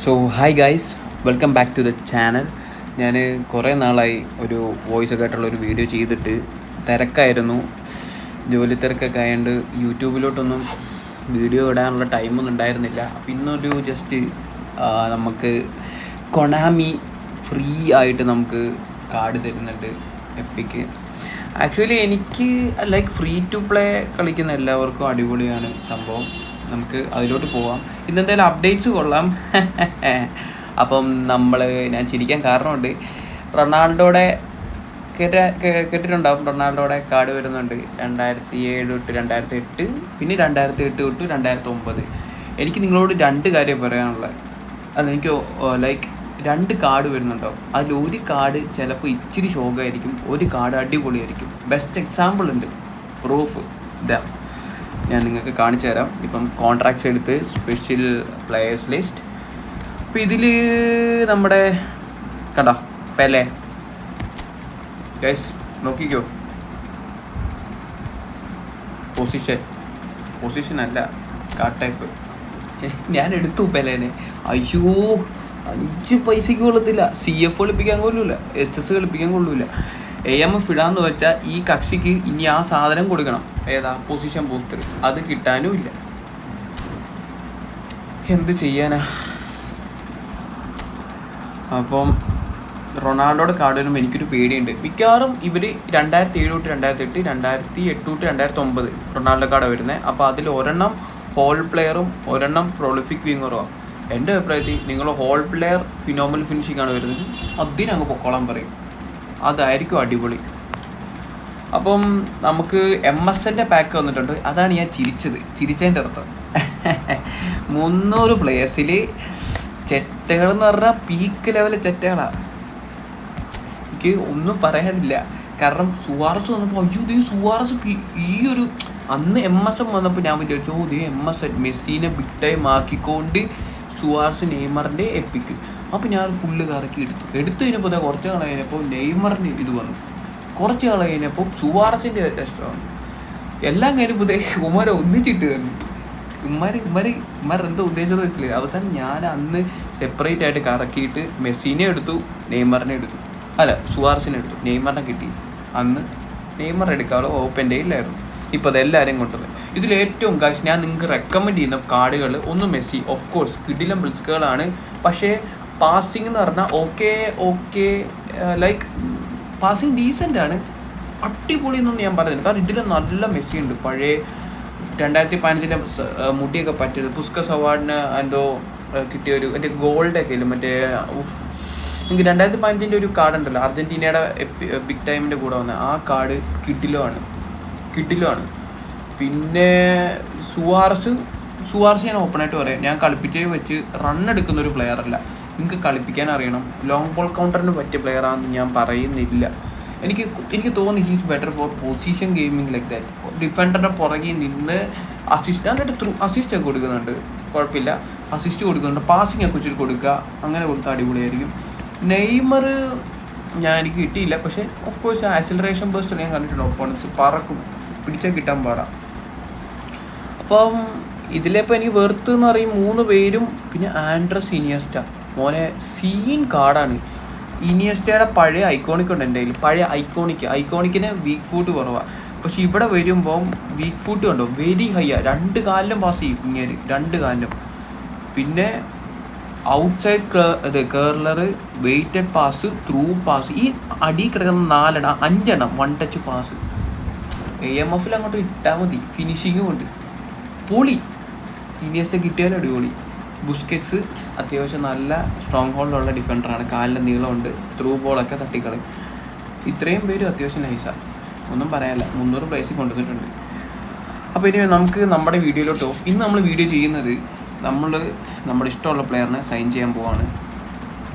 So hi guys, welcome back to the channel. ഞാൻ കുറേ നാളായി ഒരു വോയിസ് ഒക്കെ ആയിട്ടുള്ളൊരു വീഡിയോ ചെയ്തിട്ട് തിരക്കായിരുന്നു. ജോലി തിരക്കൊക്കെ ആയതുകൊണ്ട് യൂട്യൂബിലോട്ടൊന്നും വീഡിയോ ഇടാനുള്ള ടൈമൊന്നും ഉണ്ടായിരുന്നില്ല. അപ്പം ഇന്നൊരു ജസ്റ്റ് നമുക്ക് കൊണാമി ഫ്രീ ആയിട്ട് നമുക്ക് കാർഡ് തരുന്നുണ്ട് എപ്പിക്ക്. ആക്ച്വലി എനിക്ക് ലൈക്ക് ഫ്രീ ടു പ്ലേ കളിക്കുന്ന എല്ലാവർക്കും അടിപൊളിയാണ് സംഭവം. നമുക്ക് അതിലോട്ട് പോവാം. ഇന്നെന്തായാലും അപ്ഡേറ്റ്സ് കൊള്ളാം. അപ്പം ഞാൻ ചിരിക്കാൻ കാരണമുണ്ട്. റൊണാൾഡോയുടെ കേട്ടിട്ടുണ്ടാവും. റൊണാൾഡോയുടെ കാർഡ് വരുന്നുണ്ട് 2007 തൊട്ട് 2008, പിന്നെ 2008 തൊട്ട് 2009. എനിക്ക് നിങ്ങളോട് രണ്ട് കാര്യം പറയാനുള്ളത്. എനിക്ക് ലൈക്ക് 2 കാർഡ് വരുന്നുണ്ടാവും. അതിലൊരു കാർഡ് ചിലപ്പോൾ ഇച്ചിരി ശോകമായിരിക്കും, ഒരു കാർഡ് അടിപൊളിയായിരിക്കും. ബെസ്റ്റ് എക്സാമ്പിൾ ഉണ്ട്, പ്രൂഫ് ഇതാ ഞാൻ നിങ്ങൾക്ക് കാണിച്ചു തരാം. ഇപ്പം കോൺട്രാക്ട്സ് എടുത്ത് സ്പെഷ്യൽ പ്ലെയേഴ്സ് ലിസ്റ്റ്. അപ്പം ഇതിൽ നമ്മുടെ കണ്ടോ പെലെ ഗൈസ്, നോക്കിക്കോ. പൊസിഷൻ അല്ല, കാർഡ് ടൈപ്പ്. ഞാൻ എടുത്തു പെലേനെ. അയ്യോ, 5 പൈസയ്ക്ക് കൊള്ളത്തില്ല. CF കളിപ്പിക്കാൻ കൊള്ളൂല, SS കളിപ്പിക്കാൻ കൊള്ളൂല. AMF ഇടാന്ന് വെച്ചാൽ ഈ കക്ഷിക്ക് ഇനി ആ സാധനം കൊടുക്കണം. ഏതാ പൊസിഷൻ ബൂസ്റ്റർ, അത് കിട്ടാനും ഇല്ല. എന്ത് ചെയ്യാനാ? അപ്പം റൊണാൾഡോയുടെ കാർഡ് വരുമ്പോൾ എനിക്കൊരു പേടിയുണ്ട്. മിക്കവാറും ഇവർ 2007 തൊട്ട് 2008, 2008 തൊട്ട് 2009 റൊണാൾഡോ കാർഡ് വരുന്നത്. അപ്പോൾ അതിൽ ഒരെണ്ണം ഹോൾ പ്ലെയറും ഒരെണ്ണം പ്രൊളിഫിക് വിങ്ങറുമാണ്. എൻ്റെ അഭിപ്രായത്തിൽ നിങ്ങൾ ഹോൾ പ്ലെയർ ഫിനോമിനൽ ഫിനിഷിംഗ് ആണ് വരുന്നത്, അതിനങ്ങ് പൊക്കോളാൻ പറയും. അതായിരിക്കും അടിപൊളി. അപ്പം നമുക്ക് MSൻ്റെ പാക്ക് വന്നിട്ടുണ്ട്. അതാണ് ഞാൻ ചിരിച്ചതിൻ്റെ അർത്ഥം. 300 പ്ലേയേഴ്സിൽ ചെറ്റകളെന്ന് പറഞ്ഞാൽ പീക്ക് ലെവൽ ചെറ്റകളാണ്. എനിക്ക് ഒന്നും പറയാനില്ല. കാരണം സുവാറസ് വന്നപ്പോൾ അയ്യോ സുവാറസ് ഈ ഒരു അന്ന് MSM വന്നപ്പോൾ ഞാൻ വിചാരിച്ചു MS മെസ്സിനെ ബിഗ് ടൈം ആക്കിക്കൊണ്ട് സുവാറസ് നെയ്മറിൻ്റെ എപ്പിക്ക്. അപ്പോൾ ഞാൻ ഫുള്ള് കറക്കി എടുത്തു കഴിഞ്ഞപ്പോൾ കുറച്ച് നാൾ കഴിഞ്ഞപ്പോൾ നെയ്മറിന് ഇത് വന്നു. കുറച്ച് നാൾ കഴിഞ്ഞപ്പോൾ സുവാറസിൻ്റെ ടെസ്റ്റ് വന്നു. എല്ലാം കഴിഞ്ഞപ്പോൾ ഉമ്മരെ ഒന്നിച്ചിട്ട് തന്നു. ഉമ്മർ എന്താ ഉദ്ദേശിച്ചത് വെച്ചില്ല. അവസാനം ഞാൻ അന്ന് സെപ്പറേറ്റ് ആയിട്ട് കറക്കിയിട്ട് മെസ്സിനെ എടുത്തു, നെയ്മറിനെ എടുത്തു. അല്ല, സുവാറസിനെ എടുത്തു, നെയ്മറിനെ കിട്ടി. അന്ന് നെയ്മർ എടുക്കാനുള്ള ഓപ്പൻ്റെ ഇല്ലായിരുന്നു. ഇപ്പോൾ അതെല്ലാവരും കൊണ്ടുവന്നത്. ഇതിലേറ്റവും ഞാൻ നിങ്ങൾക്ക് റെക്കമെൻഡ് ചെയ്യുന്ന കാർഡുകൾ ഒന്ന് മെസ്സി, ഓഫ് കോഴ്സ് കിടിലം ബ്ലിറ്റ്സ്കുകളാണ്. പക്ഷേ പാസിംഗ് എന്ന് പറഞ്ഞാൽ ഓക്കെ ലൈക്ക് പാസിങ് ഡീസൻ്റ് ആണ്, അടിപൊളി എന്നൊന്നും ഞാൻ പറയുന്നില്ല. കാരണം ഇതിൽ നല്ല മെസ്സി ഉണ്ട്. പഴയ 2015 മുടിയൊക്കെ പറ്റിയത് പുസ്കസ് അവാർഡിന് എന്തോ കിട്ടിയൊരു എൻ്റെ ഗോൾഡൊക്കെ ഇല്ല മറ്റേ. നിങ്ങൾക്ക് 2015 ഒരു കാർഡ് ഉണ്ടല്ലോ, അർജൻറ്റീനയുടെ ബിഗ് ടൈമിൻ്റെ കൂടെ വന്ന ആ കാർഡ് കിടിലമാണ്. പിന്നെ സുവാറസ് ഞാൻ ഓപ്പണായിട്ട് പറയാം, ഞാൻ കളിപ്പിച്ചേ വെച്ച് റണ്ണെടുക്കുന്ന ഒരു പ്ലെയർ അല്ല. നിങ്ങൾക്ക് കളിപ്പിക്കാൻ അറിയണം. ലോങ് ബോൾ കൗണ്ടറിന് പറ്റിയ പ്ലെയറാണെന്ന് ഞാൻ പറയുന്നില്ല. എനിക്ക് തോന്നി he's better for position gaming like that. ഡിഫൻഡറിൻ്റെ പുറകിൽ നിന്ന് അസിസ്റ്റൊക്കെ കൊടുക്കുന്നുണ്ട്, കുഴപ്പമില്ല. അസിസ്റ്റ് കൊടുക്കുന്നുണ്ട്, പാസിംഗ് ഒക്കെ വെച്ചിട്ട് കൊടുക്കുക, അങ്ങനെ കൊടുത്താൽ അടിപൊളിയായിരിക്കും. നെയ്മർ എനിക്ക് കിട്ടിയില്ല, പക്ഷേ ഓഫ് കോഴ്സ് ആക്സിലറേഷൻ ബേസ്റ്റ് ഞാൻ കണ്ടിട്ടുണ്ട്. ഓപ്പോണൻസ് പറക്കും, പിടിച്ചാൽ കിട്ടാൻ പാടാം. അപ്പം ഇതിലിപ്പോൾ എനിക്ക് വെർത്ത് എന്ന് പറയും 3 പേരും. പിന്നെ ആൻഡ്രസ് ഇനിയസ്റ്റ, മോനെ സീൻ കാർഡാണ്. ഇനിയസ്റ്റയുടെ പഴയ ഐക്കോണിക് ഉണ്ട് എൻ്റെ കയ്യിൽ. പഴയ ഐക്കോണിക്കിന് വീക്ക് ഫൂട്ട് കുറവാണ്. പക്ഷെ ഇവിടെ വരുമ്പം വീക്ക് ഫൂട്ട് കണ്ടോ, വെരി ഹൈയാണ്. 2 കാലിലും പാസ് ചെയ്യും ഇങ്ങനെ, 2 കാലിലും. പിന്നെ outside curler, weighted pass, through pass. ഈ അടി കിടക്കുന്ന 5 വൺ ടച്ച് പാസ്. AMF അങ്ങോട്ട് ഇട്ടാൽ മതി. ഫിനിഷിങ്ങും ഉണ്ട്, പൊളി. ഇനിയസ്റ്റ കിട്ടിയാലും അടിപൊളി. ബുസ്കറ്റ്സ് അത്യാവശ്യം നല്ല സ്ട്രോങ് ഹോൾഡുള്ള ഡിഫൻഡറാണ്, കാലിൻ്റെ നീളമുണ്ട്, ത്രൂ ബോളൊക്കെ തട്ടിക്കളയും. ഇത്രയും പേരും അത്യാവശ്യം നൈസാണ്, ഒന്നും പറയാനില്ല. 300 പ്ലേസിൽ കൊണ്ടുവന്നിട്ടുണ്ട്. അപ്പോൾ ഇനി നമുക്ക് നമ്മുടെ വീഡിയോയിലോട്ടോ. ഇന്ന് നമ്മൾ വീഡിയോ ചെയ്യുന്നത് നമ്മുടെ ഇഷ്ടമുള്ള പ്ലെയറിനെ സൈൻ ചെയ്യാൻ പോവാണ്.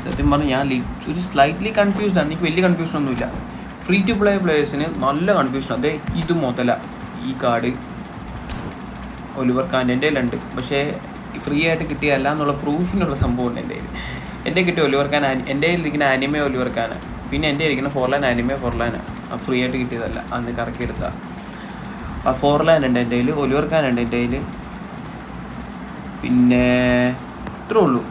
സത്യം പറഞ്ഞാൽ ഞാൻ ഒരു സ്ലൈറ്റ്ലി കൺഫ്യൂസ്ഡാണ്. എനിക്ക് വലിയ കൺഫ്യൂഷനൊന്നുമില്ല. ഫ്രീ ടു പ്ലേ പ്ലേയേഴ്സിന് നല്ല കൺഫ്യൂഷൻ. അതെ, ഇത് മുതല ഈ കാർഡ് ഒലിവർ കാൻ്റെ എൻ്റെ കയ്യിലുണ്ട്. പക്ഷേ ഫ്രീ ആയിട്ട് കിട്ടിയല്ല എന്നുള്ള പ്രൂഫിനുള്ള സംഭവമുണ്ട് എൻ്റെ കയ്യിൽ. എൻ്റെ കിട്ടിയ ഒലിവർ ഖാൻ, എൻ്റെ കയ്യിലിരിക്കുന്ന ആനിമേ ഒലിവർ ഖാൻ, പിന്നെ എൻ്റെ ഇരിക്കുന്ന ഫോർലാൻ ആനിമേ ഫോർലാൻ. ഫ്രീ ആയിട്ട് കിട്ടിയതല്ല, അന്ന് കറക്കിയെടുത്താൽ. ഫോർലാൻ ഉണ്ട് എൻ്റെ കയ്യിൽ, ഒലിവർ ഖാൻ ഉണ്ട് എൻ്റെ കയ്യിൽ. പിന്നെ ഇത്രേ ഉള്ളൂ.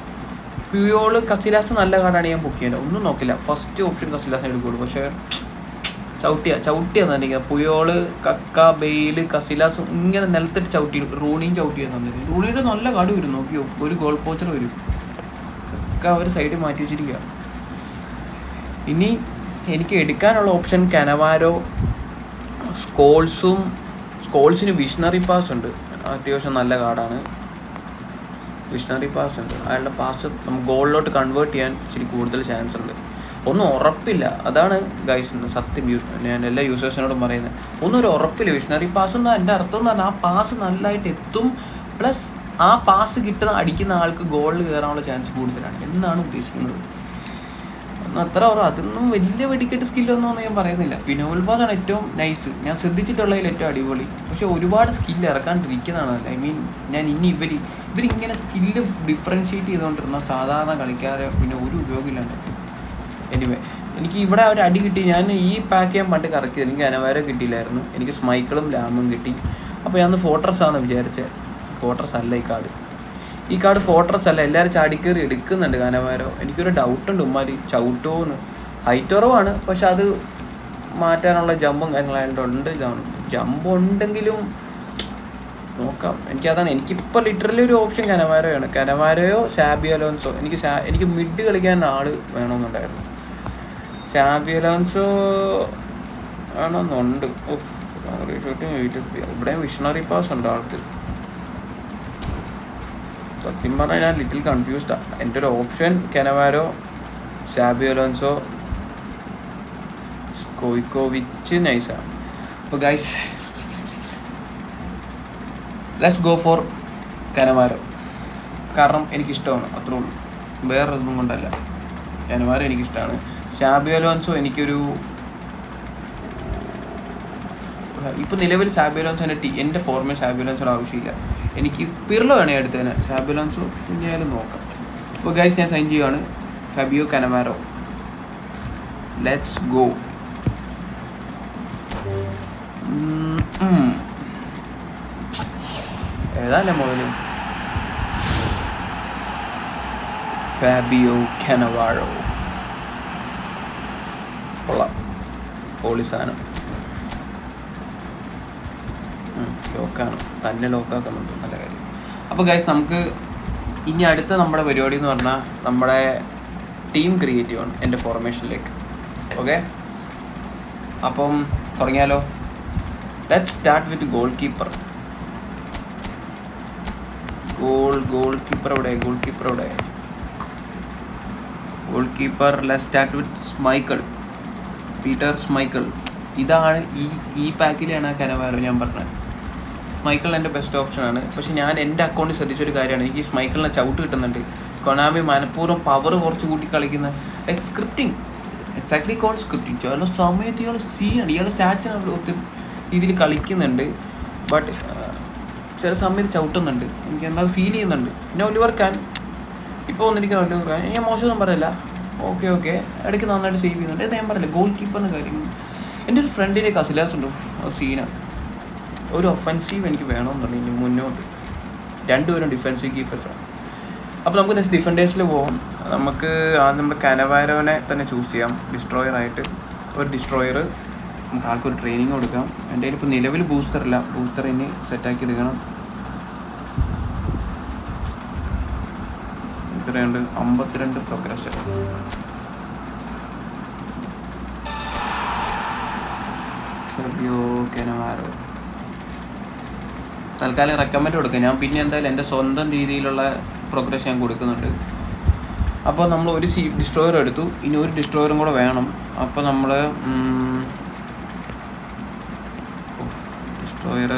പ്യൂയോള് കസിലാസ് നല്ല കാർഡാണ്, ഞാൻ ബുക്ക് ചെയ്യേണ്ടത്. ഒന്നും നോക്കില്ല, ഫസ്റ്റ് ഓപ്ഷൻ കസിലാസിന് എടുക്കുകയുള്ളൂ. പക്ഷേ ചവിട്ടിയാന്നിരിക്കുക. പുയോള്, കക്ക, ബെയില്, കസിലാസ് ഇങ്ങനെ നിലത്തിട്ട് ചവിട്ടി. റൂണിയും ചവിട്ടിയാൽ തന്നിട്ട്. റൂണിയുടെ നല്ല കാർഡ് വരും, നോക്കിയോ, ഒരു ഗോൾ പോച്ചർ വരും. ഒക്കെ അവർ സൈഡിൽ മാറ്റി വെച്ചിരിക്കുക. ഇനി എനിക്ക് എടുക്കാനുള്ള ഓപ്ഷൻ കനവാരോ, സ്കോൾസിന് വിഷണറി പാസ് ഉണ്ട്, അത്യാവശ്യം നല്ല കാർഡാണ്. വിഷണറി പാസ് ഉണ്ട്, അയാളുടെ പാസ് നമുക്ക് ഗോളിലോട്ട് കൺവേർട്ട് ചെയ്യാൻ ഇച്ചിരി കൂടുതൽ ചാൻസ് ഉണ്ട്. ഒന്നും ഉറപ്പില്ല, അതാണ് ഗൈസ് സത്യം ഞാൻ എല്ലാ യൂസേഴ്സിനോടും പറയുന്നത്. ഒന്നും ഒരു ഉറപ്പില്ല. വിഷണറി പാസ് എന്ന് എൻ്റെ അർത്ഥം എന്ന് പറഞ്ഞാൽ ആ പാസ് നല്ലതായിട്ട് എത്തും, പ്ലസ് ആ പാസ് അടിക്കുന്ന ആൾക്ക് ഗോളിൽ കയറാനുള്ള ചാൻസ് കൂടുതലാണ് എന്നാണ് ഉദ്ദേശിക്കുന്നത്. അത്ര അതൊന്നും വലിയ വെടിക്കെട്ട് സ്കില്ലൊന്നും ഞാൻ പറയുന്നില്ല. വിനോൽ പാസാണ് ഏറ്റവും നൈസ്, ഞാൻ ശ്രദ്ധിച്ചിട്ടുള്ളതിൽ ഏറ്റവും അടിപൊളി. പക്ഷെ ഒരുപാട് സ്കില്ല് ഇറക്കാണ്ടിരിക്കുന്നതാണ്. ഐ മീൻ ഞാൻ ഇനി ഇവരിങ്ങനെ സ്കില്ല് ഡിഫറൻഷ്യേറ്റ് ചെയ്തുകൊണ്ടിരുന്ന സാധാരണ കളിക്കാരെ പിന്നെ ഒരു ഉപയോഗമില്ലാണ്ട്. എനിവേ എനിക്ക് ഇവിടെ ഒരു അടി കിട്ടി. ഞാൻ ഈ പാക്ക് ചെയ്യാൻ പണ്ട് കറക്കിയത്, എനിക്ക് അനവാരം കിട്ടിയില്ലായിരുന്നു, എനിക്ക് സ്മൈക്കിളും ലാമും കിട്ടി. അപ്പോൾ ഞാൻ ഫോർട്രസ് ആണെന്ന് വിചാരിച്ചത്. ഫോർട്രസ് അല്ല ഈ കാർഡ് ഫോർട്രസ് അല്ല. എല്ലാവരും ചാടിക്കയറി എടുക്കുന്നുണ്ട് കനവാരോ. എനിക്കൊരു ഡൗട്ടുണ്ട് ഉമ്മാരി ചവിട്ടുമോന്ന്. ഹൈറ്റ് കുറവാണ്, പക്ഷെ അത് മാറ്റാനുള്ള ജമ്പും കാര്യങ്ങളായിട്ട് ഉണ്ട്. ജമ്പ് ഉണ്ടെങ്കിലും നോക്കാം. എനിക്കിപ്പോൾ ലിറ്ററലി ഒരു ഓപ്ഷൻ കനവാരോയാണ്. കനവാരോയോ ഷാബി അലോൻസോ. എനിക്ക് മിഡ് കളിക്കാൻ ആൾ വേണമെന്നുണ്ടായിരുന്നു. ഷാബി അലോൻസോ വേണമെന്നുണ്ട്. ഇവിടെ വിഷണറി പാസ് ഉണ്ട് ആൾക്ക്. സത്യം പറഞ്ഞാൽ ഞാൻ ലിറ്റിൽ കൺഫ്യൂസ്ഡാണ്. എൻ്റെ ഒരു ഓപ്ഷൻ കനവാരോ, ഷാബി അലോൻസോ, സ്റ്റോയ്ക്കോവിച്ച് നൈസാണ്. അപ്പോൾ ഗൈസ് ലെറ്റ്സ് ഗോ ഫോർ കനവാരോ. കാരണം എനിക്കിഷ്ടമാണ്, അത്രേ ഉള്ളൂ, വേറെ ഒന്നും കൊണ്ടല്ല. കനവാരോ എനിക്കിഷ്ടമാണ്. ഷാബി അലോൻസോ ഇപ്പോൾ നിലവിൽ ഷാബി അലോൻസോ എൻ്റെ ഫോർമേ ഷാബി അലോൻസോയുടെ ആവശ്യമില്ല. എനിക്ക് പിർലോ വേണേ എടുത്തതിന്. ഷാബി അലോൻസോ പിന്നെയാലും നോക്കാം. അപ്പോൾ ഗൈസ് ഞാൻ സൈൻ ചെയ്യുകയാണ്. Fabio കനവാരോ, let's go. ഏതാല്ലേ മോനും ഫാബിയോ കനവാരോ. കൊള്ളാം, പോളിസാനം. ലോക്കാണ്, തന്നെ ലോക്കാക്കുന്നുണ്ട്, നല്ല കാര്യം. അപ്പോൾ ഗൈസ് നമുക്ക് ഇനി അടുത്ത നമ്മുടെ പരിപാടി എന്ന് പറഞ്ഞാൽ നമ്മുടെ ടീം ക്രിയേറ്റ് ചെയ്യണം എൻ്റെ ഫോർമേഷനിലേക്ക്. ഓക്കെ, അപ്പം തുടങ്ങിയാലോ. Let's start with goalkeeper. Goalkeeper let's start with Schmeichel, Peter Schmeichel. ഇതാണ് ഈ പാക്കിലാണ് കനവാരോ ഞാൻ പറഞ്ഞത്. സ്മൈക്കിൾ എൻ്റെ ബെസ്റ്റ് ഓപ്ഷനാണ്. പക്ഷെ ഞാൻ എൻ്റെ അക്കൗണ്ടിൽ ശ്രദ്ധിച്ചൊരു കാര്യമാണ്, എനിക്ക് സ്മൈക്കിളിനെ ചവിട്ട് കിട്ടുന്നുണ്ട്. കൊനാമി മനഃപൂർവ്വം പവർ കുറച്ച് കൂട്ടി കളിക്കുന്ന സ്ക്രിപ്റ്റിംഗ്, എക്സാക്ട്ലി കോൾഡ് സ്ക്രിപ്റ്റിംഗ്. ചില സമയത്ത് ഇയാൾ സീനാണ്, ഇയാൾ സ്റ്റാച്ചിന് ഒത്തിരി രീതിയിൽ കളിക്കുന്നുണ്ട്. ബട്ട് ചില സമയത്ത് ചവിട്ടുന്നുണ്ട്, എനിക്ക് എന്താ ഫീൽ ചെയ്യുന്നുണ്ട്. പിന്നെ ഒലിവർ ഖാൻ ഇപ്പോൾ വന്നിരിക്കുന്ന ഒലിവർ ഖാൻ ഞാൻ മോശമൊന്നും പറയില്ല. ഓക്കെ ഇടയ്ക്ക് നന്നായിട്ട് സേവ് ചെയ്യുന്നുണ്ട്. ഇത് ഞാൻ പറയില്ല. ഗോൾ കീപ്പറിന് കാര്യം, എൻ്റെ ഒരു ഫ്രണ്ടിൻ്റെ കസിലാസ് ഉണ്ട്, സീനാണ്. ഒരു ഒഫൻസീവ് എനിക്ക് വേണമെന്നുണ്ടെങ്കിൽ മുന്നോട്ട് രണ്ടുപേരും ഡിഫെൻസീവ് കീപ്പേഴ്സാണ്. അപ്പോൾ നമുക്ക് നെക്സ്റ്റ് ഡിഫൻഡേഴ്സിൽ പോകാം. നമുക്ക് നമ്മുടെ കനവാരോനെ തന്നെ ചൂസ് ചെയ്യാം ഡിസ്ട്രോയറായിട്ട്. ഒരു ഡിസ്ട്രോയർ നമുക്ക് ആൾക്കൊരു ട്രെയിനിങ് കൊടുക്കാം. എൻ്റെ കയ്യിൽ ഇപ്പോൾ നിലവിൽ ബൂസ്റ്ററില്ല, ബൂസ്റ്റർ ഇനി സെറ്റാക്കി എടുക്കണം. എത്രയുണ്ട്? 52 പ്രോഗ്രസ്. കനവാരോ തൽക്കാലം റെക്കമെൻഡ് കൊടുക്കാം. ഞാൻ പിന്നെ എന്തായാലും എൻ്റെ സ്വന്തം രീതിയിലുള്ള പ്രോഗ്രസ് ഞാൻ കൊടുക്കുന്നുണ്ട്. അപ്പോൾ നമ്മൾ ഒരു ഡിസ്ട്രോയർ എടുത്തു, ഇനി ഒരു ഡിസ്ട്രോയറും കൂടെ വേണം. അപ്പോൾ നമ്മൾ ഡിസ്ട്രോയർ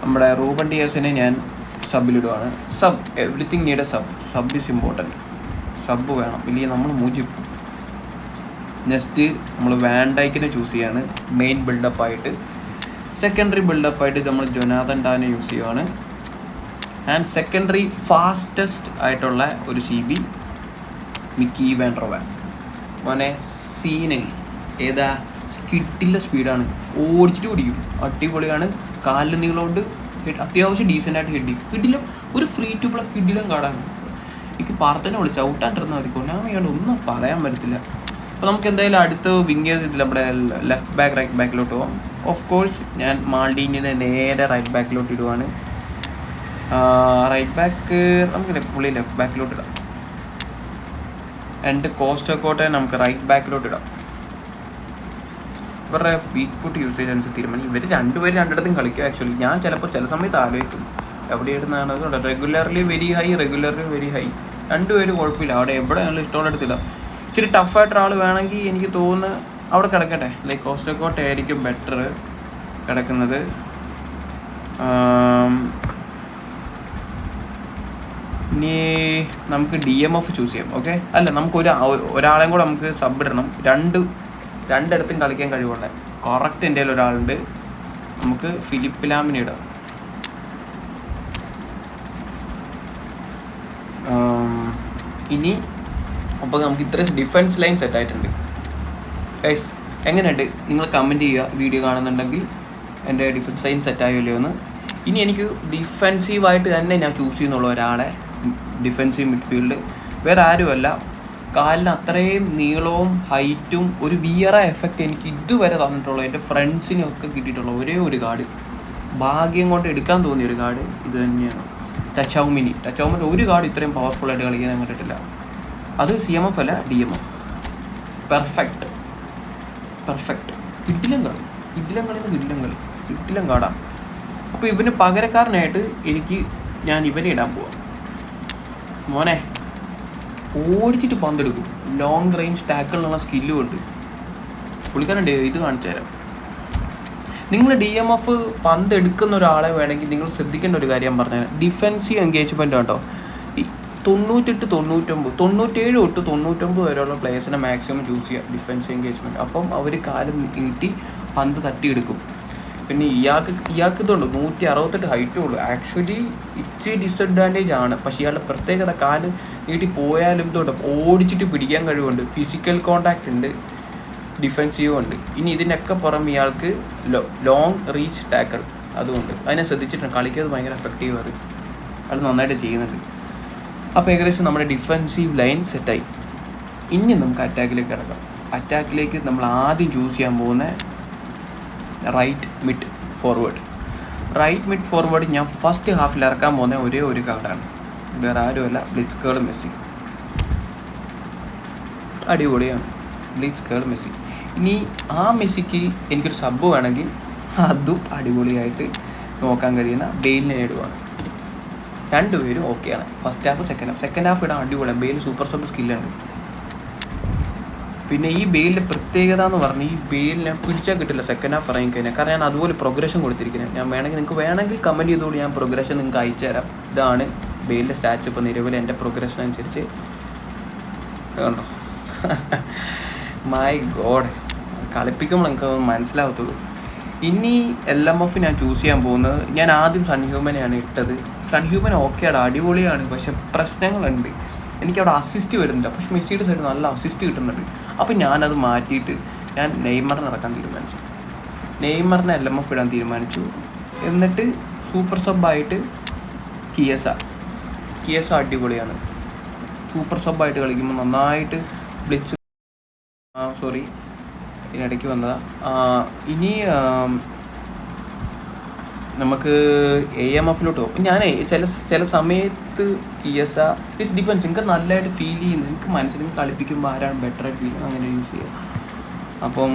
നമ്മുടെ റൂബൻ ഡിയാസിനെ ഞാൻ സബിലിടുവാണ്. Everything need a sub is important. Sub വേണം, ഇല്ലെങ്കിൽ നമ്മൾ മൂജിപ്പ്. നെക്സ്റ്റ് നമ്മൾ വാൻഡൈക്കിനെ ചൂസ് ചെയ്യാണ് മെയിൻ ബിൽഡപ്പായിട്ട്. സെക്കൻഡറി ബിൽഡപ്പായിട്ട് നമ്മൾ ജൊനാഥൻ ഡാനെ യൂസ് ചെയ്യുവാണ്. ആൻഡ് സെക്കൻഡറി ഫാസ്റ്റസ്റ്റ് ആയിട്ടുള്ള ഒരു CB മിക്കി വാൻ റോവാൻ. മോനെ സീന് ഏതാ, കിട്ടില്ല സ്പീഡാണ്, ഓടിച്ചിട്ട് പിടിക്കും, അടിപൊളിയാണ്. കാലിൽ നീളമുണ്ട്, അത്യാവശ്യം ഡീസൻ്റായിട്ട് ഹെഡ് ചെയ്യും. കിടിലം ഒരു ഫ്രീ ടു പ്ലേ കിടിലം കാർഡാണ്. എനിക്ക് പാർത്തന്നെ വിളിച്ച് ഔട്ടാണ്ടിരുന്ന മതി. കൊനാമിയോണ്ട് ഒന്നും പറയാൻ പറ്റത്തില്ല. അപ്പോൾ നമുക്ക് എന്തായാലും അടുത്ത് വിങ്ങേഴ്സ് ഇതിൽ നമ്മുടെ ലെഫ്റ്റ് ബാക്ക് റൈറ്റ് ബാക്കിലോട്ട് പോകാം. ഓഫ് കോഴ്സ് ഞാൻ മാൾഡീനിനെ നേരെ റൈറ്റ് ബാക്കിലോട്ട് ഇടുവാണ്. റൈറ്റ് ബാക്ക് നമുക്ക് പുള്ളി ലെഫ്റ്റ് ബാക്കിലോട്ട് ഇടാം. ആൻഡ് കോസ്റ്റോക്കോട്ടെ നമുക്ക് റൈറ്റ് ബാക്കിലോട്ട് ഇടാം. ഇവരുടെ വീക്ക് ഫുട്ട് യൂസേജ് അനുസരിച്ച് തീരുമാനിക്കും. ഇവർ രണ്ടുപേരും രണ്ടിടത്തും കളിക്കും. ആക്ച്വലി ഞാൻ ചിലപ്പോൾ ചില സമയത്ത് ആലോചിക്കും എവിടെ ഇടുന്നതാണ്. Regularly very high, regularly very high, രണ്ടുപേരും കുഴപ്പമില്ല. അവിടെ എവിടെ ഞങ്ങൾ ഇഷ്ടമുള്ള എടുത്തില്ല. ഇച്ചിരി ടഫായിട്ടൊരാൾ വേണമെങ്കിൽ എനിക്ക് തോന്നുന്നു അവിടെ കിടക്കട്ടെ. ലൈക്ക് കോസ്റ്റോക്കോട്ടെ ആയിരിക്കും ബെറ്റർ കിടക്കുന്നത്. ഇനി നമുക്ക് DMF ചൂസ് ചെയ്യാം. ഓക്കെ, അല്ല നമുക്ക് ഒരാളെയും കൂടെ നമുക്ക് സബ് ഇടണം. രണ്ടിടത്തും കളിക്കാൻ കഴിവുള്ള കറക്റ്റ് എൻ്റെ കയ്യിൽ ഒരാളുണ്ട്. നമുക്ക് ഫിലിപ്പ് ലാമിനെ ഇടാം. ഇനി അപ്പോൾ നമുക്ക് ഇത്രയും ഡിഫൻസ് ലൈൻ സെറ്റ് ആയിട്ടുണ്ട്. ഗൈസ് എങ്ങനെയുണ്ട് നിങ്ങൾ കമൻറ്റ് ചെയ്യുക വീഡിയോ കാണുന്നുണ്ടെങ്കിൽ എൻ്റെ ഡിഫൻസ് ലൈൻ സെറ്റായല്ലോ എന്ന്. ഇനി എനിക്ക് ഡിഫെൻസീവായിട്ട് തന്നെ ഞാൻ ചൂസ് ചെയ്യുന്നുള്ള ഒരാളെ ഡിഫെൻസീവ് മിഡ്ഫീൽഡ് വേറെ ആരുമല്ല. കാലിന് അത്രയും നീളവും ഹൈറ്റും ഒരു വിയറ എഫക്റ്റ് എനിക്ക് ഇതുവരെ തന്നിട്ടുള്ള എൻ്റെ ഫ്രണ്ട്സിനൊക്കെ കിട്ടിയിട്ടുള്ള ഒരേ ഒരു കാർഡ്, ഭാഗ്യം കൊണ്ട് എടുക്കാൻ തോന്നിയ ഒരു കാർഡ് ഇത് തന്നെയാണ്. ടച്ചൗമിനി ഒരു കാർഡ് ഇത്രയും പവർഫുള്ളായിട്ട് കളിക്കാൻ ഞാൻ കണ്ടിട്ടില്ല. അത് CMF അല്ല, DMF. പെർഫെക്റ്റ് കിടിലം കാർഡാണ്. അപ്പോൾ ഇവന് പകരക്കാരനായിട്ട് ഞാൻ ഇവനെ ഇടാൻ പോവാം. മോനെ ഓടിച്ചിട്ട് പന്തെടുക്കും. ലോങ് റേഞ്ച് ടാക്കിളിനുള്ള സ്കില്ലും ഉണ്ട് പുള്ളിക്കാരുണ്ട്. ഇത് കാണിച്ചു തരാം. നിങ്ങൾ DMF പന്തെടുക്കുന്ന ഒരാളെ വേണമെങ്കിൽ നിങ്ങൾ ശ്രദ്ധിക്കേണ്ട ഒരു കാര്യം പറഞ്ഞുതരാം. ഡിഫെൻസീവ് എൻഗേജ്മെൻ്റ് കേട്ടോ. 98, 99, 97 തൊട്ട് 99 വരെയുള്ള പ്ലേയേഴ്സിനെ മാക്സിമം ചൂസ് ചെയ്യുക ഡിഫെൻസീവ് എൻഗേജ്മെൻറ്റ്. അപ്പം അവർ കാല് നീട്ടി പന്ത് തട്ടിയെടുക്കും. പിന്നെ ഇയാൾക്ക് ഇതുണ്ട് 168 ഹൈറ്റും ഉള്ളൂ. ആക്ച്വലി ഇച്ചിരി ഡിസഡ്വാൻറ്റേജ് ആണ്. പക്ഷേ ഇയാളുടെ പ്രത്യേകത കാല് നീട്ടി പോയാലും ഇതുണ്ട് ഓടിച്ചിട്ട് പിടിക്കാൻ കഴിവുണ്ട്, ഫിസിക്കൽ കോണ്ടാക്റ്റ് ഉണ്ട്, ഡിഫെൻസീവ് ഉണ്ട്. ഇനി ഇതിനൊക്കെ പുറമെ ഇയാൾക്ക് ലോങ് റീച്ച് ടാക്കിൾ അതുകൊണ്ട് അതിനെ ശ്രദ്ധിച്ചിട്ടുണ്ട്. കളിക്കുന്നത് ഭയങ്കര എഫക്റ്റീവ്. അത് നന്നായിട്ട് ചെയ്യുന്നുണ്ട്. അപ്പോൾ ഏകദേശം നമ്മുടെ ഡിഫെൻസീവ് ലൈൻ സെറ്റായി. ഇനി നമുക്ക് അറ്റാക്കിലേക്ക് കിടക്കാം. അറ്റാക്കിലേക്ക് നമ്മൾ ആദ്യം ചൂസ് ചെയ്യാൻ പോകുന്ന റൈറ്റ് മിഡ് ഫോർവേഡ് ഞാൻ ഫസ്റ്റ് ഹാഫിൽ ഇറക്കാൻ പോകുന്ന ഒരേ ഒരു കാർഡാണ്. വേറെ ആരുമല്ല, ബ്ലിറ്റ്സ്കേർഡ് മെസ്സി. അടിപൊളിയാണ് ബ്ലിറ്റ്സ്കേർഡ് മെസ്സി. ഇനി ആ മെസ്സിക്ക് എനിക്കൊരു സബ്ബ് വേണമെങ്കിൽ അതും അടിപൊളിയായിട്ട് നോക്കാൻ കഴിയുന്ന ബെയിലിനെ ഇടുവാണ്. രണ്ടുപേരും ഓക്കെയാണ്. ഫസ്റ്റ് ഹാഫ് സെക്കൻഡ് ഹാഫ് ഇടാൻ അടിപൊളിയാണ്. ബെയിൽ സൂപ്പർ സബ് സ്കില്ലുണ്ട്. പിന്നെ ഈ ബെയിലിൻ്റെ പ്രത്യേകത എന്ന് പറഞ്ഞാൽ ഈ ബെയിലിനെ പിടിച്ചാൽ കിട്ടില്ല സെക്കൻഡ് ഹാഫ് ഇറങ്ങി കഴിഞ്ഞാൽ. കാരണം ഞാൻ അതുപോലെ പ്രോഗ്രഷൻ കൊടുത്തിരിക്കുന്നത്. ഞാൻ നിങ്ങൾക്ക് വേണമെങ്കിൽ കമൻറ്റ് ചെയ്തോളൂ, ഞാൻ പ്രോഗ്രഷൻ നിങ്ങൾക്ക് അയച്ചു തരാം. ഇതാണ് ബെയിലിൻ്റെ സ്റ്റാറ്റ്സ്. ഇപ്പോൾ നിലവിൽ എൻ്റെ പ്രോഗ്രഷൻ അനുസരിച്ച് കണ്ടോ. മൈ ഗോഡ്, കളിപ്പിക്കുമ്പോൾ എനിക്ക് മനസ്സിലാവത്തുള്ളൂ. ഇനി LMF ഞാൻ ചൂസ് ചെയ്യാൻ പോകുന്നത്, ഞാൻ ആദ്യം സൺഹ്യൂമനെയാണ് ഇട്ടത്. സൺഹ്യൂമൻ ഓക്കെയാണ്, അടിപൊളിയാണ്. പക്ഷെ പ്രശ്നങ്ങളുണ്ട്. എനിക്കവിടെ അസിസ്റ്റ് വരുന്നില്ല. പക്ഷെ മെസ്സിയുടെ സൈഡ് നല്ല അസിസ്റ്റ് കിട്ടുന്നുണ്ട്. അപ്പോൾ ഞാനത് മാറ്റിയിട്ട് ഞാൻ നെയ്മറിനെ ഇറക്കാൻ തീരുമാനിച്ചു. നെയ്മറിനെ LMF ഇടാൻ തീരുമാനിച്ചു. എന്നിട്ട് സൂപ്പർ സബ്ബായിട്ട് കിയസ അടിപൊളിയാണ്. സൂപ്പർ സബ്ബായിട്ട് കളിക്കുമ്പോൾ നന്നായിട്ട് ബ്ലിറ്റ്സ് ഇതിനിടയ്ക്ക് വന്നതാ. ഇനി നമുക്ക് AMFലോട്ട് പോകും. ഞാൻ ചില സമയത്ത് കിയസ ഇറ്റ്സ് ഡിപ്പെൻസ്. നിങ്ങൾക്ക് നല്ലതായിട്ട് ഫീൽ ചെയ്യുന്നു, നിങ്ങൾക്ക് മനസ്സിൽ കളിപ്പിക്കുമ്പോൾ ആരാണ് ബെറ്ററായിട്ട് ഫീൽ ചെയ്യുന്നത് അങ്ങനെ യൂസ് ചെയ്യുക. അപ്പം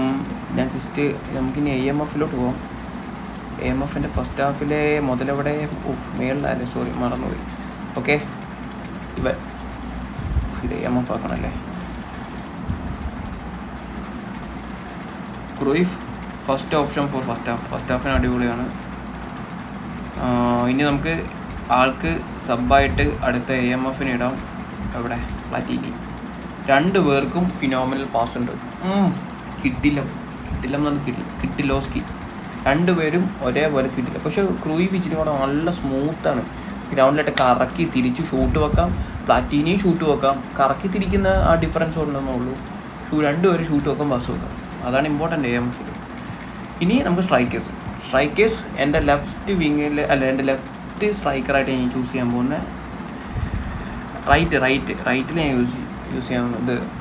ഞാൻ ജസ്റ്റ് നമുക്കിനി AMFലോട്ട് പോകാം. AMFിൻ്റെ ഫസ്റ്റ് ഹാഫിലെ മുതലെവിടെ മേളിലല്ലേ, മറന്നുപോയി. ഓക്കെ, ഇത് AMF ആക്കണമല്ലേ. Cruyff first option for first ഹാഫിന് അടിപൊളിയാണ്. ഇനി നമുക്ക് ആൾക്ക് സബ്ബായിട്ട് അടുത്ത AMFിന് ഇടാം. എവിടെ പ്ലാറ്റീനി. രണ്ടു പേർക്കും ഫിനോമിനൽ പാസ് ഉണ്ട്. കിട്ടില്ലം എന്ന് പറഞ്ഞാൽ കിട്ടിലോസ്കി. രണ്ടുപേരും ഒരേപോലെ കിട്ടില്ല. പക്ഷേ ക്രൂയിഫ് ഇച്ചിരി കൂടെ നല്ല സ്മൂത്താണ്. ഗ്രൗണ്ടിലായിട്ട് കറക്കി തിരിച്ച് ഷൂട്ട് വെക്കാം, പ്ലാറ്റീനിയും ഷൂട്ട് വെക്കാം. കറക്കി തിരിക്കുന്ന ആ ഡിഫറൻസ് ഉണ്ടെന്നേ ഉള്ളൂ. രണ്ടുപേരും ഷൂട്ട് വെക്കാം, പാസ് വെക്കാം. അതാണ് ഇമ്പോർട്ടൻ്റ് AMFിൽ. ഇനി നമുക്ക് സ്ട്രൈക്കേഴ്സ് എൻ്റെ ലെഫ്റ്റ് വിങ്ങിൽ അല്ല എൻ്റെ ലെഫ്റ്റ് സ്ട്രൈക്കറായിട്ട് ഞാൻ ചൂസ് ചെയ്യാൻ പോകുന്നത്. റൈറ്റിൽ ഞാൻ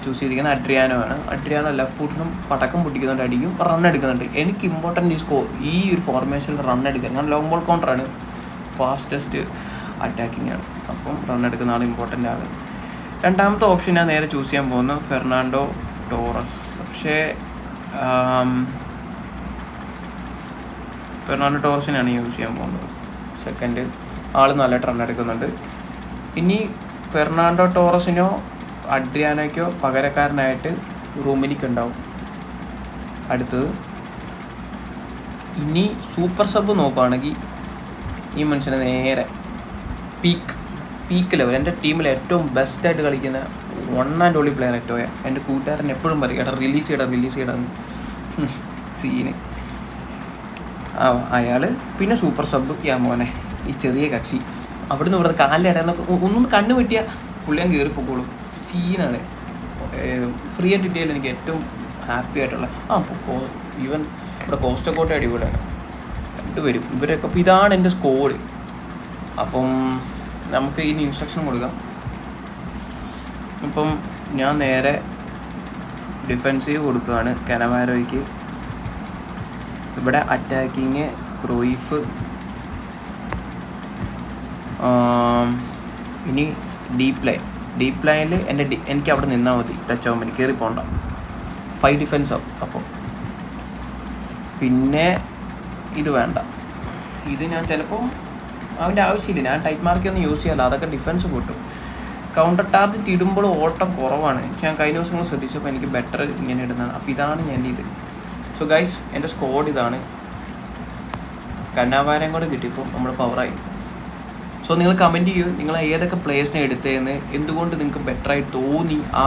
ചൂസ് ചെയ്തിരിക്കുന്നത് അഡ്രിയാനോ ആണ്. അഡ്രിയാനോ ലെഫ്റ്റ് ഫുട്ടിനും പടക്കം പൊട്ടിക്കുന്നുണ്ട്, അടിക്കും, റൺ എടുക്കുന്നുണ്ട്. എനിക്ക് ഇമ്പോർട്ടൻ്റ് ഈ ഒരു ഫോർമേഷനിൽ റൺ എടുക്കുക. കാരണം ലോങ് ബോൾ കൗണ്ടറാണ്, ഫാസ്റ്റസ്റ്റ് അറ്റാക്കിംഗ് ആണ്. അപ്പം റൺ എടുക്കുന്ന ആൾ ഇമ്പോർട്ടൻ്റ് ആണ്. രണ്ടാമത്തെ ഓപ്ഷൻ ഞാൻ നേരെ ചൂസ് ചെയ്യാൻ പോകുന്നത് ഫെർണാണ്ടോ ടോറസ്. പക്ഷേ ഫെർണാണ്ടോ ടോറസിനാണ് യൂസ് ചെയ്യാൻ പോകുന്നത്. സെക്കൻഡ് ആൾ നല്ല റൺ എടുക്കുന്നുണ്ട്. ഇനി ഫെർണാണ്ടോ ടോറസിനോ അഡ്രിയാനോയ്ക്കോ പകരക്കാരനായിട്ട് റൂമിനിക്ക് ഉണ്ടാവും അടുത്തത്. ഇനി സൂപ്പർ സബ് നോക്കുകയാണെങ്കിൽ ഈ മനുഷ്യനെ നേരെ പീക്ക് ലെവൽ, എൻ്റെ ടീമിൽ ഏറ്റവും ബെസ്റ്റായിട്ട് കളിക്കുന്ന വൺ ആൻഡ് ഓൺലി പ്ലെയർ ഏറ്റവും എൻ്റെ കൂട്ടുകാരൻ എപ്പോഴും പറയും കേട്ടോ, റിലീസ് ചെയ്യണം സീന് അയാൾ. പിന്നെ സൂപ്പർ സബ് മോനെ ഈ ചെറിയ കക്ഷി അവിടുന്ന് ഇവിടുന്ന് കാലിൻ്റെ ഇടയെന്നൊക്കെ ഒന്നും കണ്ണു വെട്ടിയാൽ പുള്ളിയാൻ കയറി പൊക്കോളും. സീനാണ്. ഫ്രീ ആയിട്ട് കിട്ടിയാൽ എനിക്ക് ഏറ്റവും ഹാപ്പി ആയിട്ടുള്ള ഈവൻ ഇവിടെ കോസ്റ്റക്കോട്ടെ അടിപൊളിയാണ് രണ്ടുപേരും ഇവരൊക്കെ. അപ്പോൾ ഇതാണ് എൻ്റെ സ്കോഡ്. അപ്പം നമുക്ക് ഇനി ഇൻസ്ട്രക്ഷൻ കൊടുക്കാം. അപ്പം ഞാൻ നേരെ ഡിഫെൻസീവ് കൊടുക്കുകയാണ് കനവാരോയ്ക്ക്. ഇവിടെ അറ്റാക്കിങ് ക്രൂയിഫ്. ഇനി ഡീപ്പ് ലൈനിൽ എനിക്ക് അവിടെ നിന്നാൽ മതി, ടച്ച് ആകുമ്പോൾ എനിക്ക് കയറി പോകണ്ട, 5 ഡിഫെൻസ് ആവും. അപ്പോൾ പിന്നെ ഇത് വേണ്ട, ഇത് ഞാൻ ചിലപ്പോൾ അവൻ്റെ ആവശ്യമില്ല, ഞാൻ ടൈറ്റ് മാർക്കൊന്നും യൂസ് ചെയ്യാമല്ലോ, അതൊക്കെ ഡിഫെൻസ് കൂട്ടും. കൗണ്ടർ ടാർജറ്റ് ഇടുമ്പോൾ ഓട്ടം കുറവാണ്. ഞാൻ കഴിഞ്ഞ ദിവസങ്ങൾ ശ്രദ്ധിച്ചപ്പോൾ എനിക്ക് ബെറ്റർ ഇങ്ങനെ ഇടുന്നതാണ്. അപ്പോൾ ഇതാണ് ഞാൻ ഇത്. സോ ഗൈസ്, എൻ്റെ സ്കോഡ് ഇതാണ്. കന്നാവാരം കൂടെ കിട്ടിയപ്പോൾ നമ്മൾ പവറായി. സോ നിങ്ങൾ കമൻറ്റ് ചെയ്യൂ, നിങ്ങൾ ഏതൊക്കെ പ്ലേയേഴ്സിനെ എടുത്തതെന്ന്, എന്തുകൊണ്ട് നിങ്ങൾക്ക് ബെറ്ററായി തോന്നി ആ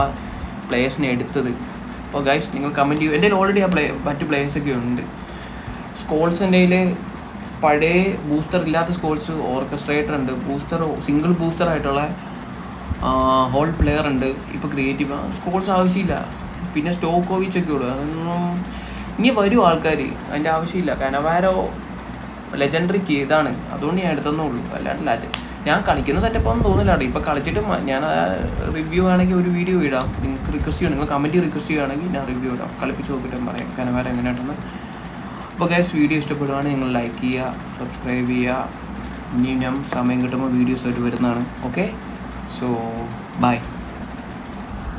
പ്ലേയേഴ്സിനെ എടുത്തത്. അപ്പോൾ ഗൈസ് നിങ്ങൾ കമൻറ്റ് ചെയ്യൂ. എൻ്റെ ഓൾറെഡി മറ്റ് പ്ലേയേഴ്സൊക്കെ ഉണ്ട്. സ്കോൾസിൻ്റെ പഴയ ബൂസ്റ്റർ ഇല്ലാത്ത സ്കോൾസ് ഓർക്കസ്ട്രേറ്റർ ഉണ്ട്, സിംഗിൾ ബൂസ്റ്റർ ആയിട്ടുള്ള ഹോൾ പ്ലെയർ ഉണ്ട്. ഇപ്പോൾ ക്രിയേറ്റീവ് സ്കോൾസ് ആവശ്യമില്ല. പിന്നെ സ്റ്റോക്കോവിച്ചൊക്കെ ഉള്ളൂ, അതൊന്നും ഇനി വരും ആൾക്കാർ, അതിൻ്റെ ആവശ്യമില്ല. കനവാരോ ലെജൻഡറിക്ക് ഇതാണ്, അതുകൊണ്ട് ഞാൻ എടുത്തന്നേ അല്ലാണ്ട് ഞാൻ കളിക്കുന്ന സെറ്റപ്പൊന്നും തോന്നില്ല. ഇപ്പോൾ കളിച്ചിട്ട് ഞാൻ റിവ്യൂ ആണെങ്കിൽ ഒരു വീഡിയോ ഇടാം. നിങ്ങൾക്ക് റിക്വസ്റ്റ് ചെയ്യണം, നിങ്ങൾ കമൻറ്റ് റിക്വസ്റ്റ് ചെയ്യുകയാണെങ്കിൽ ഞാൻ റിവ്യൂ ഇടാം, കളിപ്പിച്ച് നോക്കിയിട്ട് പറയാം കനവാരം എങ്ങനെയാണെന്ന്. അപ്പോൾ ഗൈസ്, വീഡിയോ ഇഷ്ടപ്പെടുകയാണെങ്കിൽ നിങ്ങൾ ലൈക്ക് ചെയ്യുക, സബ്സ്ക്രൈബ് ചെയ്യുക. ഇനിയും ഞാൻ സമയം കിട്ടുമ്പോൾ വീഡിയോസ് ആയിട്ട് വരുന്നതാണ്. Okay, so by.